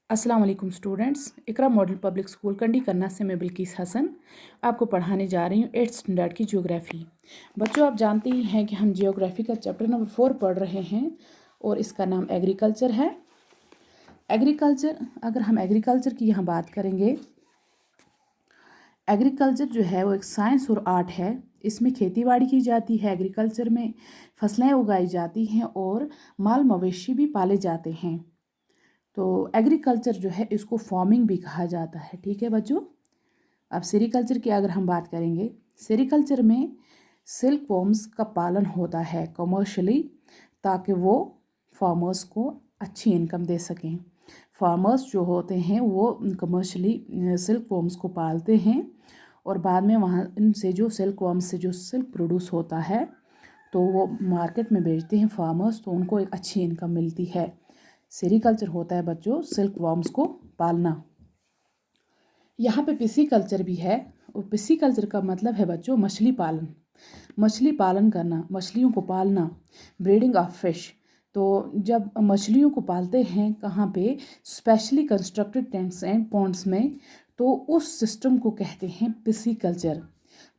अस्सलाम वालेकुम स्टूडेंट्स। इकरा model public school कंडी करना से मैं बिल्किस हसन आपको पढ़ाने जा रही हूँ 8th स्टैंडर्ड की ज्योग्राफ़ी। बच्चों, आप जानते ही हैं कि हम ज्योग्राफ़ी का चैप्टर नंबर 4 पढ़ रहे हैं और इसका नाम एग्रीकल्चर है। एग्रीकल्चर, अगर हम एग्रीकल्चर की यहाँ बात करेंगे, एग्रीकल्चर जो है वो एक साइंस और आर्ट है। इसमें खेतीबाड़ी की जाती है, एग्रीकल्चर में फसलें उगाई जाती हैं और माल मवेशी भी पाले जाते हैं। तो एग्रीकल्चर जो है इसको फार्मिंग भी कहा जाता है। ठीक है बच्चों। अब सेरीकल्चर की अगर हम बात करेंगे, सेरीकल्चर में सिल्क वॉर्म्स का पालन होता है कमर्शियली, ताकि वो फार्मर्स को अच्छी इनकम दे सकें। फार्मर्स जो होते हैं वो कमर्शियली सिल्क वॉर्म्स को पालते हैं और बाद में वहाँ इनसे जो सिल्क वॉर्म्स से जो सिल्क प्रोड्यूस होता है तो वो मार्केट में बेचते हैं फार्मर्स, तो उनको एक अच्छी इनकम मिलती है। सेरीकल्चर होता है बच्चों सिल्क वॉर्म्स को पालना। यहाँ पे पिसीकल्चर भी है और पिसीकल्चर का मतलब है बच्चों मछली पालन। मछली पालन करना, मछलियों को पालना, ब्रीडिंग ऑफ फिश। तो जब मछलियों को पालते हैं कहाँ पे, specially constructed tanks and ponds में, तो उस सिस्टम को कहते हैं पिसीकल्चर।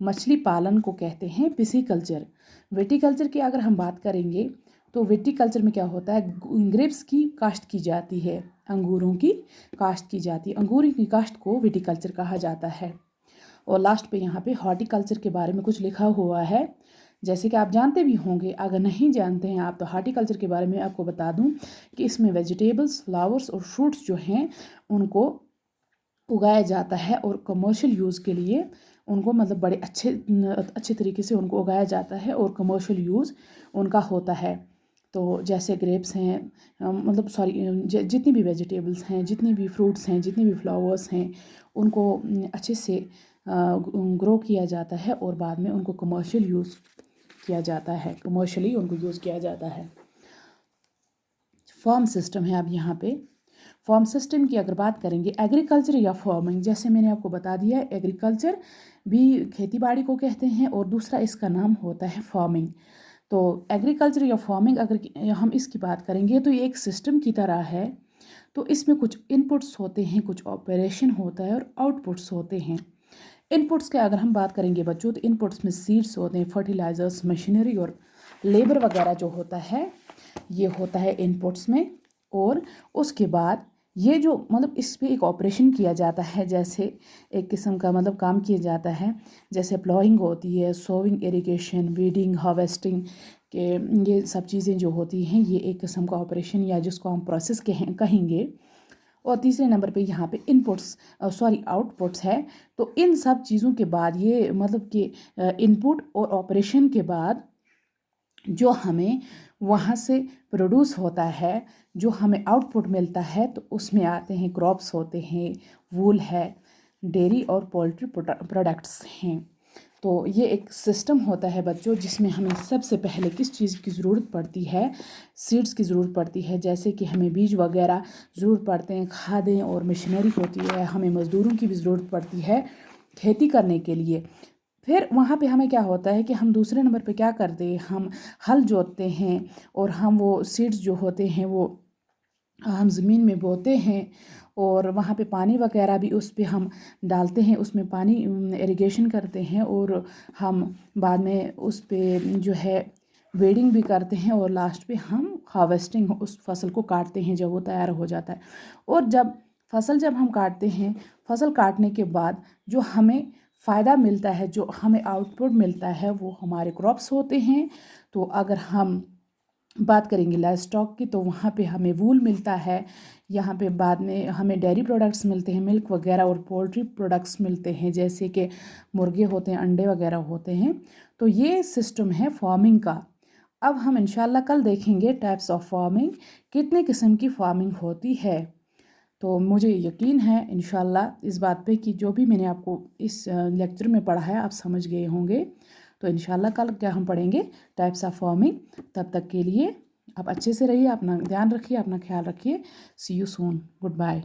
मछली पालन को कहते हैं पिसीकल्चर। विटीकल्चर की अगर हम बात करेंगे तो विटीकल्चर में क्या होता है, ग्रेप्स की काश्त की जाती है, अंगूरों की काश्त की जाती है। अंगूर की काश्त को विटीकल्चर कहा जाता है। और लास्ट पे यहाँ पे हॉर्टिकल्चर के बारे में कुछ लिखा हुआ है, जैसे कि आप जानते भी होंगे। अगर नहीं जानते हैं आप तो हॉर्टिकल्चर के बारे में आपको बता दूं कि इसमें वेजिटेबल्स, फ्लावर्स और फ्रूट्स जो हैं उनको उगाया जाता है और कमर्शियल यूज़ के लिए उनको मतलब बड़े अच्छे तरीके से उनको उगाया जाता है और कमर्शियल यूज़ उनका होता है। तो जैसे ग्रेप्स हैं, मतलब सॉरी, जितनी भी वेजिटेबल्स हैं, जितनी भी फ्रूट्स हैं, जितनी भी फ्लावर्स हैं, उनको अच्छे से ग्रो किया जाता है और बाद में उनको कमर्शियल यूज़ किया जाता है, कमर्शियली उनको यूज़ किया जाता है। फार्म सिस्टम है। अब यहाँ पे फार्म सिस्टम की अगर बात करेंगे, एग्रीकल्चर या फार्मिंग, जैसे मैंने आपको बता दिया है, एग्रीकल्चर भी खेतीबाड़ी को कहते हैं और दूसरा इसका नाम होता है फार्मिंग। तो एग्रीकल्चर या फार्मिंग अगर हम इसकी बात करेंगे तो ये एक सिस्टम की तरह है। तो इसमें कुछ इनपुट्स होते हैं, कुछ ऑपरेशन होता है और आउटपुट्स होते हैं। इनपुट्स के अगर हम बात करेंगे बच्चों तो इनपुट्स में सीड्स होते हैं, फर्टिलाइजर्स, मशीनरी और लेबर वगैरह जो होता है ये होता है इनपुट्स में। और उसके बाद ये जो मतलब इस पे एक ऑपरेशन किया जाता है, जैसे एक किस्म का मतलब काम किया जाता है, जैसे प्लॉइंग होती है, सोविंग, इरिगेशन, वीडिंग, हार्वेस्टिंग के ये सब चीज़ें जो होती हैं ये एक किस्म का ऑपरेशन या जिसको हम प्रोसेस कहेंगे। और तीसरे नंबर पे यहाँ पे इनपुट्स सॉरी आउटपुट्स है। तो इन सब चीज़ों के बाद ये मतलब कि इनपुट और ऑपरेशन के बाद जो हमें वहाँ से प्रोड्यूस होता है, जो हमें आउटपुट मिलता है, तो उसमें आते हैं क्रॉप्स होते हैं, वूल है, डेयरी और पोल्ट्री प्रोडक्ट्स हैं। तो ये एक सिस्टम होता है बच्चों जिसमें हमें सबसे पहले किस चीज़ की ज़रूरत पड़ती है, सीड्स की ज़रूरत पड़ती है, जैसे कि हमें बीज वगैरह ज़रूरत पड़ते हैं, खादें और मशीनरी होती है, हमें मज़दूरों की भी ज़रूरत पड़ती है खेती करने के लिए। फिर वहाँ पे हमें क्या होता है कि हम दूसरे नंबर पे क्या करते हैं, हम हल जोतते हैं और हम वो सीड्स जो होते हैं वो हम ज़मीन में बोते हैं और वहाँ पे पानी वगैरह भी उस पे हम डालते हैं, उसमें पानी इरिगेशन करते हैं और हम बाद में उस पे जो है वेडिंग भी करते हैं और लास्ट पे हम हार्वेस्टिंग उस फसल को काटते हैं जब वो तैयार हो जाता है। और जब हम काटते हैं, फसल काटने के बाद जो हमें फ़ायदा मिलता है, जो हमें आउटपुट मिलता है, वो हमारे क्रॉप्स होते हैं। तो अगर हम बात करेंगे लाइव स्टॉक की तो वहाँ पे हमें वूल मिलता है, यहाँ पे बाद में हमें डेयरी प्रोडक्ट्स मिलते हैं, मिल्क वगैरह, और पोल्ट्री प्रोडक्ट्स मिलते हैं जैसे कि मुर्गे होते हैं, अंडे वगैरह होते हैं। तो ये सिस्टम है फार्मिंग का। अब हम इंशाल्लाह कल देखेंगे टाइप्स ऑफ फार्मिंग, कितने किस्म की फार्मिंग होती है। तो मुझे यकीन है इंशाल्लाह इस बात पे कि जो भी मैंने आपको इस लेक्चर में पढ़ा है आप समझ गए होंगे। तो इंशाल्लाह कल क्या हम पढ़ेंगे, टाइप्स ऑफ फार्मिंग। तब तक के लिए आप अच्छे से रहिए, अपना ध्यान रखिए, अपना ख्याल रखिए। सी यू सून, गुड बाय।